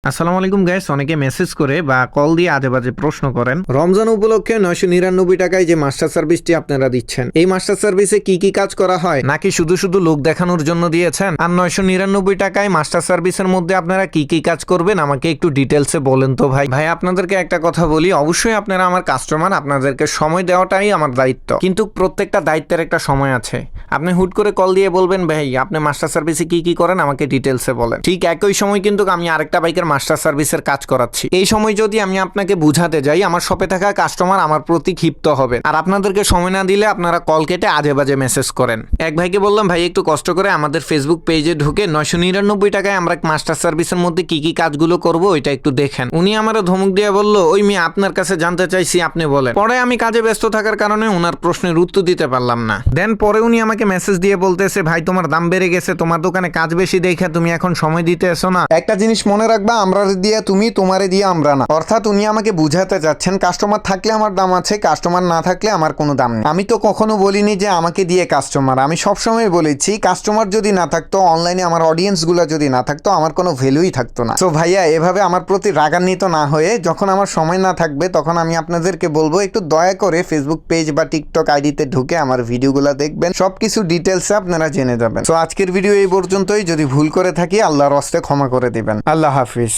আসসালামু আলাইকুম গাইস, অনেকে মেসেজ করে বা কল দিয়ে আজে বাজে প্রশ্ন করেন রমজান উপলক্ষে 999 টাকায় যে মাস্টার সার্ভিসটি আপনারা দিচ্ছেন, এই মাস্টার সার্ভিসে কি কি কাজ করা হয়, নাকি শুধু শুধু লোক দেখানোর জন্য দিয়েছেন? আর 999 টাকায় মাস্টার সার্ভিসের মধ্যে আপনারা কি কি কাজ করবেন আমাকে একটু ডিটেলসে বলেন তো ভাই। আপনাদেরকে একটা কথা বলি, অবশ্যই আপনারা আমার কাস্টমার, আপনাদেরকে সময় দেওয়াটাই আমার দায়িত্ব, কিন্তু প্রত্যেকটা দায়িত্বের একটা সময় আছে। আপনি হুট করে কল দিয়ে বলবেন ভাই আপনি মাস্টার সার্ভিসে কি কি করেন আমাকে ডিটেলসে বলেন, ঠিক একই সময় কিন্তু আমি আরেকটা বাইকের মাস্টার সার্ভিসের কাজ করাচ্ছি। এই সময় যদি আমি আপনাকে বুঝাতে যাই, আমার শপে থাকা কাস্টমার আমার প্রতি ক্ষিপ্ত হবে, আর আপনাদেরকে সময় না দিলে আপনারা কল কেটে আজে বাজে মেসেজ করেন। এক ভাইকে বললাম ভাই একটু কষ্ট করে আমাদের ফেসবুক পেজে ঢুকে 999 টাকায় আমরা মাস্টার সার্ভিসের মধ্যে কি কি কাজগুলো করবো ওইটা একটু দেখেন। উনি আমার ধমক দিয়ে বললো ওই মেয়ে আপনার কাছে জানতে চাইছি আপনি বলেন। পরে আমি কাজে ব্যস্ত থাকার কারণে ওনার প্রশ্নের উত্তর দিতে পারলাম না। দেন পরে উনি আমাকে মেসেজ দিয়ে বলতেছে ভাই তোমার দাম বেড়ে গেছে, তোমার দোকানে কাজ বেশি দেখে তুমি এখন সময় দিতে এসো না। একটা জিনিস মনে রাখবা, আমরা দিয়ে তুমি, তোমারে দিয়ে আমরা না। অর্থাৎ উনি আমাকে বুঝাতে যাচ্ছেন কাস্টমার থাকলে আমার দাম আছে, কাস্টমার না থাকলে আমার কোনো দাম নেই। আমি তো কখনো বলিনি যে আমাকে দিয়ে কাস্টমার, আমি সবসময় বলেছি কাস্টমার যদি না থাকতো, অনলাইনে আমার অডিয়েন্স গুলা যদি না থাকতো, আমার কোনো ভ্যালুই থাকতো না। তো ভাইয়া এভাবে আমার প্রতি রাগান্বিত না হয়ে যখন আমার সময় না থাকবে তখন আমি আপনাদেরকে বলবো একটু দয়া করে ফেসবুক পেজ বা টিকটক আইডিতে ঢুকে আমার ভিডিওগুলো দেখবেন, সবকিছু ডিটেলসে আপনারা জেনে যাবেন। তো আজকের ভিডিও এই পর্যন্তই, যদি ভুল করে থাকি আল্লাহর হস্তে ক্ষমা করে দিবেন। আল্লাহ হাফিজ।